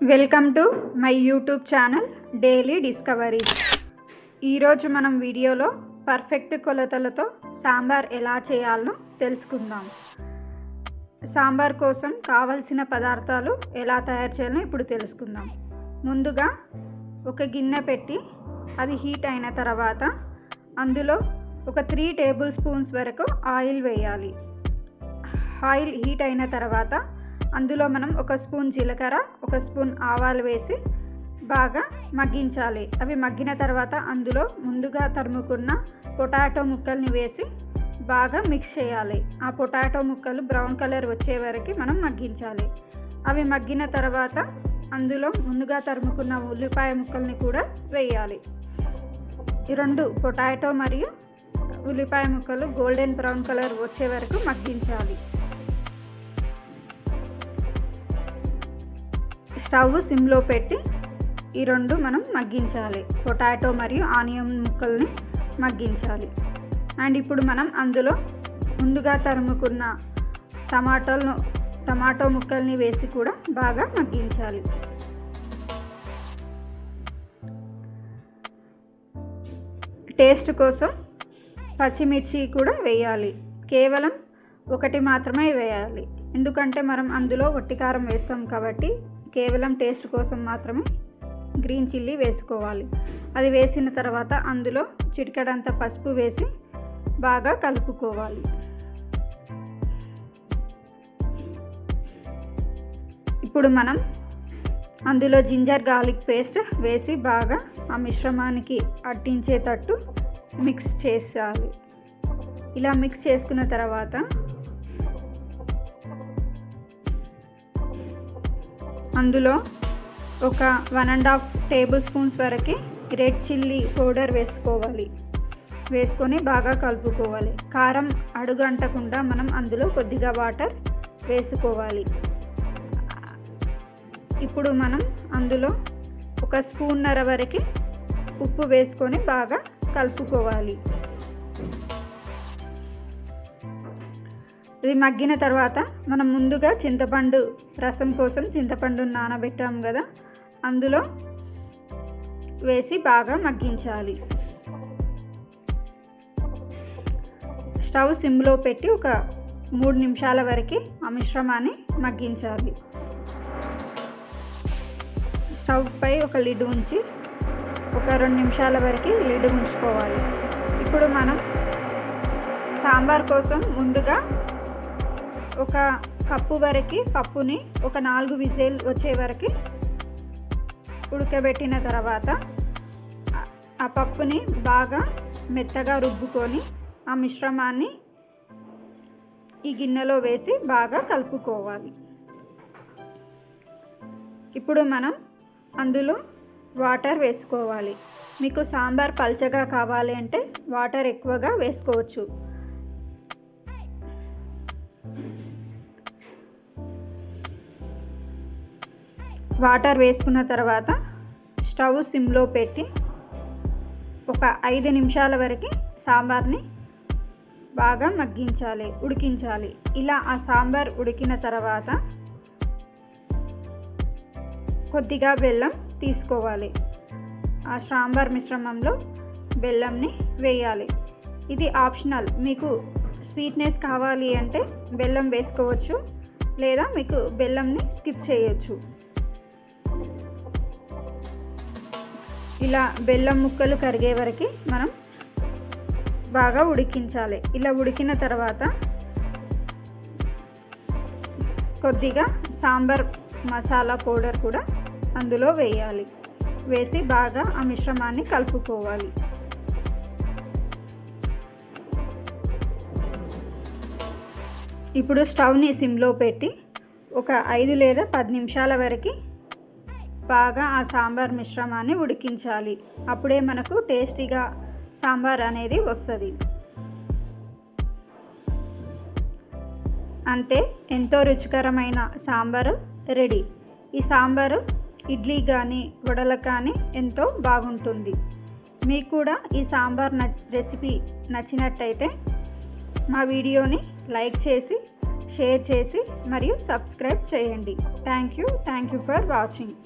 Welcome to my YouTube channel daily discoveries. ఈరోజు మనం వీడియోలో పర్ఫెక్ట్ కొలతలతో సాంబార్ ఎలా చేయాలో తెలుసుకుందాం. సాంబార్ కోసం కావలసిన పదార్థాలు ఎలా తయారు చేయాలో ఇప్పుడు తెలుసుకుందాం. ముందుగా ఒక గిన్నె పెట్టి అది హీట్ అయిన తర్వాత అందులో ఒక 3 టేబుల్ స్పూన్స్ వరకు ఆయిల్ వేయాలి. ఆయిల్ హీట్ అయిన తర్వాత అందులో మనం 1 స్పూన్ జీలకర్ర, 1 స్పూన్ ఆవాలు వేసి బాగా మగ్గించాలి. అవి మగ్గిన తర్వాత అందులో ముందుగా తరుముకున్న పొటాటో ముక్కల్ని వేసి బాగా మిక్స్ చేయాలి. ఆ పొటాటో ముక్కలు బ్రౌన్ కలర్ వచ్చే వరకు మనం మగ్గించాలి. అవి మగ్గిన తర్వాత అందులో ముందుగా తరుముకున్న ఉల్లిపాయ ముక్కల్ని కూడా వేయాలి. ఈ 2 పొటాటో మరియు ఉల్లిపాయ ముక్కలు గోల్డెన్ బ్రౌన్ కలర్ వచ్చే వరకు మగ్గించాలి. స్టవ్ సిమ్లో పెట్టి ఈ 2 మనం మగ్గించాలి. పొటాటో మరియు ఆనియన్ ముక్కల్ని మగ్గించాలి. అండ్ ఇప్పుడు మనం అందులో ముందుగా తరుముకున్న టమాటో ముక్కల్ని వేసి కూడా బాగా మగ్గించాలి. టేస్ట్ కోసం పచ్చిమిర్చి కూడా వేయాలి. కేవలం 1 మాత్రమే వేయాలి, ఎందుకంటే మనం అందులో వట్టి కారం వేస్తాం కాబట్టి కేవలం టేస్ట్ కోసం మాత్రమే గ్రీన్ చిల్లీ వేసుకోవాలి. అది వేసిన తర్వాత అందులో చిటికెడంత పసుపు వేసి బాగా కలుపుకోవాలి. ఇప్పుడు మనం అందులో జింజర్ గార్లిక్ పేస్ట్ వేసి బాగా ఆ మిశ్రమానికి అట్టించేటట్టు మిక్స్ చేయాలి. ఇలా మిక్స్ చేసుకున్న తర్వాత అందులో ఒక 1.5 టేబుల్ స్పూన్స్ వరకు రెడ్ చిల్లీ పౌడర్ వేసుకోవాలి. వేసుకొని బాగా కలుపుకోవాలి. కారం అడుగంటకుండా మనం అందులో కొద్దిగా వాటర్ వేసుకోవాలి. ఇప్పుడు మనం అందులో 1 స్పూన్నర వరకు ఉప్పు వేసుకొని బాగా కలుపుకోవాలి. ఇది మగ్గిన తర్వాత మనం ముందుగా చింతపండు రసం కోసం చింతపండు నానబెట్టాం కదా, అందులో వేసి బాగా మగ్గించాలి. స్టవ్ సిమ్లో పెట్టి ఒక 3 నిమిషాల వరకు ఆ మిశ్రమాన్ని మగ్గించాలి. స్టవ్ పై ఒక లిడ్ ఉంచి ఒక 2 నిమిషాల వరకు లిడ్ ఉంచుకోవాలి. ఇప్పుడు మనం సాంబార్ కోసం ముందుగా 1 కప్పు వరకు పప్పుని ఒక 4 విజిల్ వచ్చే వరకు ఉడకబెట్టిన తర్వాత ఆ పప్పుని బాగా మెత్తగా రుబ్బుకొని ఆ మిశ్రమాన్ని ఈ గిన్నెలో వేసి బాగా కలుపుకోవాలి. ఇప్పుడు మనం అందులో వాటర్ వేసుకోవాలి. మీకు సాంబార్ పల్చగా కావాలి అంటే వాటర్ ఎక్కువగా వేసుకోవచ్చు. వాటర్ వేసుకున్న తర్వాత స్టవ్ సిమ్లో పెట్టి ఒక 5 నిమిషాల వరకు సాంబార్ని బాగా ఉడికించాలి. ఇలా ఆ సాంబార్ ఉడికిన తర్వాత కొద్దిగా బెల్లం తీసుకోవాలి. ఆ సాంబార్ మిశ్రమంలో బెల్లంని వేయాలి. ఇది ఆప్షనల్. మీకు స్వీట్నెస్ కావాలి అంటే బెల్లం వేసుకోవచ్చు, లేదా మీకు బెల్లంని స్కిప్ చేయొచ్చు. ఇలా బెల్లం ముక్కలు కరిగే వరకు మనం బాగా ఉడికించాలి. ఇలా ఉడికిన తర్వాత కొద్దిగా సాంబార్ మసాలా పౌడర్ కూడా అందులో వేయాలి. వేసి బాగా ఆ మిశ్రమాన్ని కలుపుకోవాలి. ఇప్పుడు స్టవ్ని సిమ్లో పెట్టి ఒక 5 లేదా 10 నిమిషాల వరకు బాగా ఆ సాంబార్ మిశ్రమాన్ని ఉడికించాలి. అప్పుడే మనకు టేస్టీగా సాంబార్ అనేది వస్తుంది. అంతే, ఎంతో రుచికరమైన సాంబారు రెడీ. ఈ సాంబారు ఇడ్లీ కానీ వడలకు కానీ ఎంతో బాగుంటుంది. మీకు కూడా ఈ సాంబార్ రెసిపీ నచ్చినట్టయితే మా వీడియోని లైక్ చేసి, షేర్ చేసి మరియు సబ్స్క్రైబ్ చేయండి. Thank you for watching.